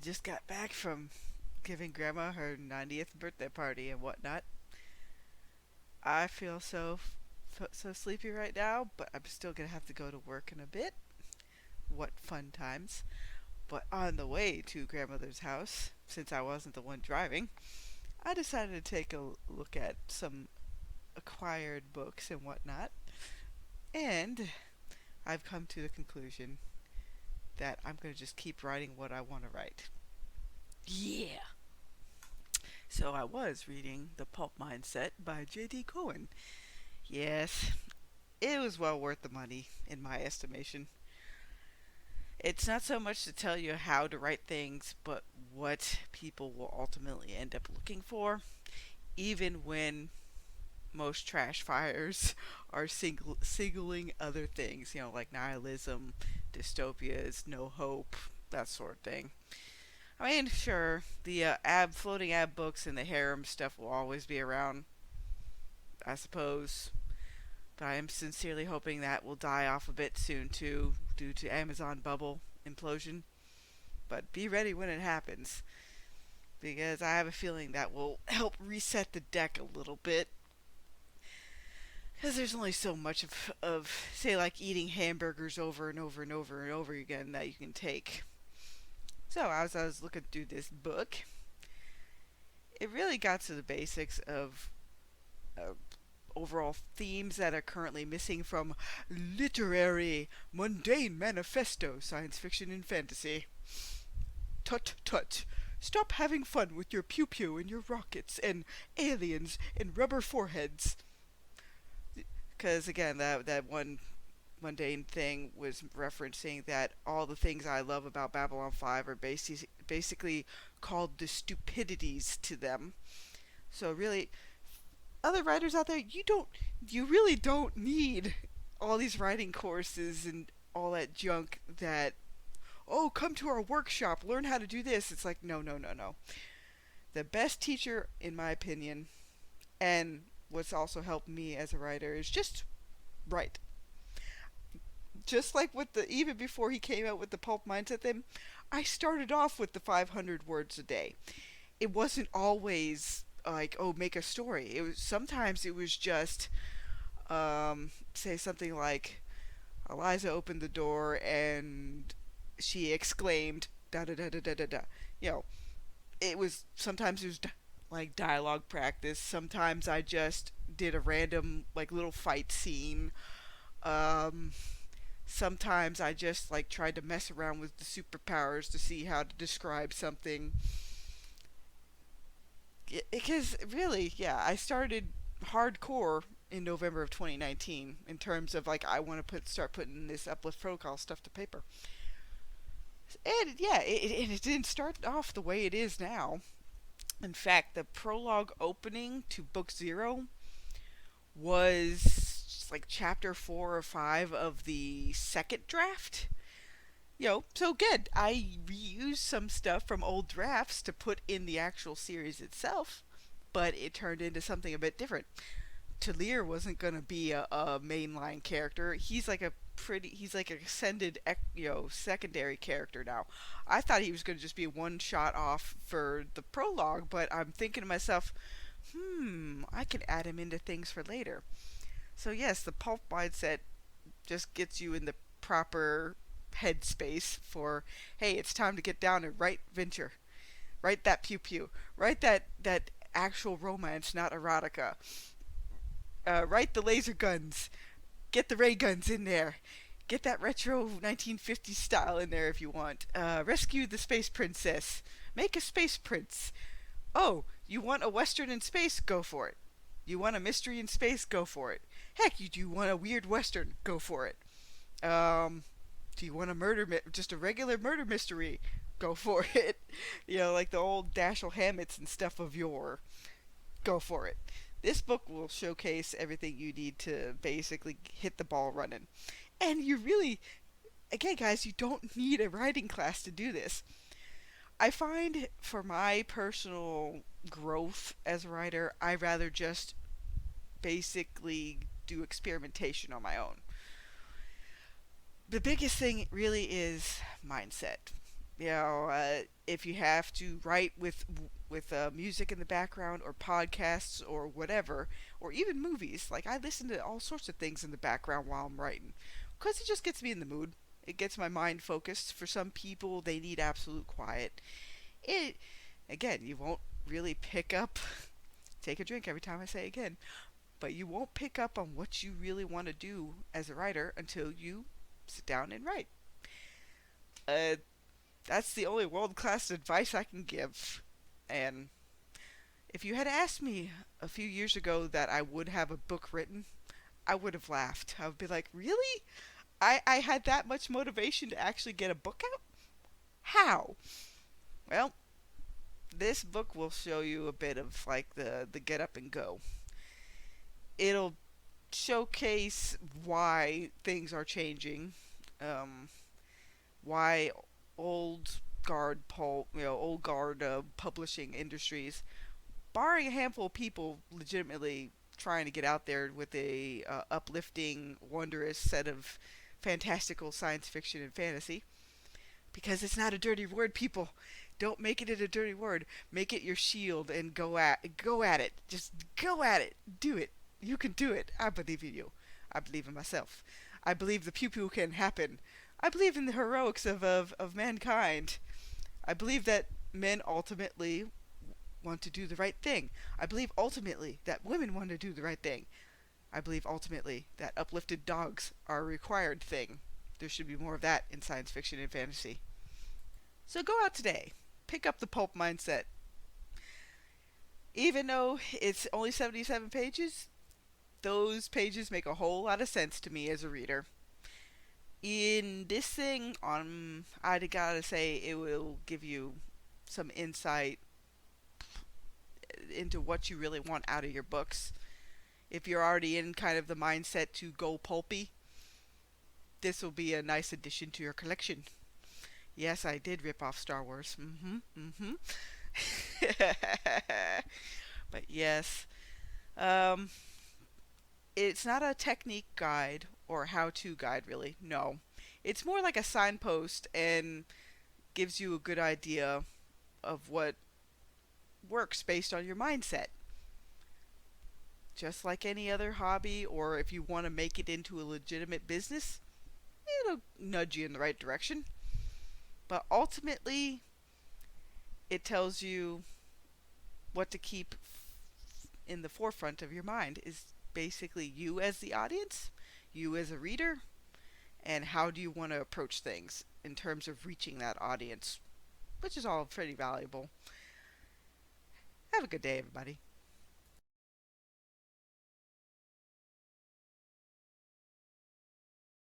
just got back from giving Grandma her 90th birthday party and whatnot. I feel so sleepy right now, but I'm still gonna have to go to work in a bit. What fun times. But on the way to grandmother's house, since I wasn't the one driving, I decided to take a look at some acquired books and whatnot. And I've come to the conclusion that I'm going to just keep writing what I want to write. Yeah! So I was reading The Pulp Mindset by J.D. Cohen. Yes, it was well worth the money, in my estimation. It's not so much to tell you how to write things, but what people will ultimately end up looking for, even when most trash fires are singling other things, like nihilism, dystopias, no hope, that sort of thing. I mean, sure, the floating ab books and the harem stuff will always be around, I suppose. But I am sincerely hoping that will die off a bit soon too, due to Amazon bubble implosion. But be ready when it happens, because I have a feeling that will help reset the deck a little bit. Because there's only so much of, say, like eating hamburgers over and over and over and over again that you can take. So as I was looking through this book, it really got to the basics of overall themes that are currently missing from literary, mundane manifesto science fiction and fantasy. Tut tut. Stop having fun with your pew pew and your rockets and aliens and rubber foreheads. Because again, that one mundane thing was referencing that all the things I love about Babylon 5 are basically called the stupidities to them. So really, other writers out there, you really don't need all these writing courses and all that junk that, oh, come to our workshop, learn how to do this. It's like, no, no, no, no. The best teacher, in my opinion, and what's also helped me as a writer, is just write. Just like with even before he came out with the Pulp Mindset thing, I started off with the 500 words a day. It wasn't always like, oh, make a story. Sometimes it was just say something like, Eliza opened the door and she exclaimed da da da da da da da. You know, sometimes it was like dialogue practice. Sometimes I just did a random like little fight scene. Um, Sometimes I just like tried to mess around with the superpowers to see how to describe something. Because really, yeah, I started hardcore in November of 2019 in terms of like I want to start putting this uplift protocol stuff to paper. And yeah, it didn't start off the way it is now. In fact, the prologue opening to book 0 was like chapter 4 or 5 of the second draft. So good. I reused some stuff from old drafts to put in the actual series itself, but it turned into something a bit different. Talir wasn't going to be a mainline character. He's like an ascended, secondary character now. I thought he was going to just be one shot off for the prologue, but I'm thinking to myself, I could add him into things for later. So yes, the pulp mindset just gets you in the proper headspace for, hey, it's time to get down and write venture. Write that pew pew. Write that actual romance, not erotica. Write the laser guns. Get the ray guns in there. Get that retro 1950s style in there if you want. Rescue the space princess. Make a space prince. Oh, you want a western in space? Go for it. You want a mystery in space? Go for it. Heck, you do want a weird western? Go for it. Do you want a just a regular murder mystery? Go for it. Like the old Dashiell Hammetts and stuff of yore. Go for it. This book will showcase everything you need to basically hit the ball running. And you really, again, guys, you don't need a writing class to do this. I find for my personal growth as a writer, I rather just basically do experimentation on my own. The biggest thing really is mindset. if you have to write with music in the background or podcasts or whatever, or even movies. Like I listen to all sorts of things in the background while I'm writing because it just gets me in the mood. It gets my mind focused. For some people, they need absolute quiet. It again, you won't really pick up. Take a drink every time I say again, but you won't pick up on what you really want to do as a writer until you sit down and write. Uh, that's the only world class advice I can give. And if you had asked me a few years ago that I would have a book written, I would have laughed. I would be like, really? I had that much motivation to actually get a book out? How? Well, this book will show you a bit of like the get up and go. It'll showcase why things are changing, um, why old old guard publishing industries, barring a handful of people legitimately trying to get out there with a uplifting, wondrous set of fantastical science fiction and fantasy. Because it's not a dirty word, people. Don't make it a dirty word. Make it your shield and go at it. Just go at it. Do it. You can do it. I believe in you. I believe in myself. I believe the pew pew can happen. I believe in the heroics of mankind. I believe that men ultimately want to do the right thing. I believe ultimately that women want to do the right thing. I believe ultimately that uplifted dogs are a required thing. There should be more of that in science fiction and fantasy. So go out today. Pick up the Pulp Mindset. Even though it's only 77 pages, those pages make a whole lot of sense to me as a reader. In this thing, I gotta say, it will give you some insight into what you really want out of your books. If you're already in kind of the mindset to go pulpy, this will be a nice addition to your collection. Yes, I did rip off Star Wars. But yes, um, it's not a technique guide or how-to guide, really. No, it's more like a signpost and gives you a good idea of what works based on your mindset. Just like any other hobby, or if you want to make it into a legitimate business, it'll nudge you in the right direction. But ultimately, it tells you what to keep in the forefront of your mind is basically you as the audience, you as a reader, and how do you want to approach things in terms of reaching that audience, which is all pretty valuable. Have a good day, everybody.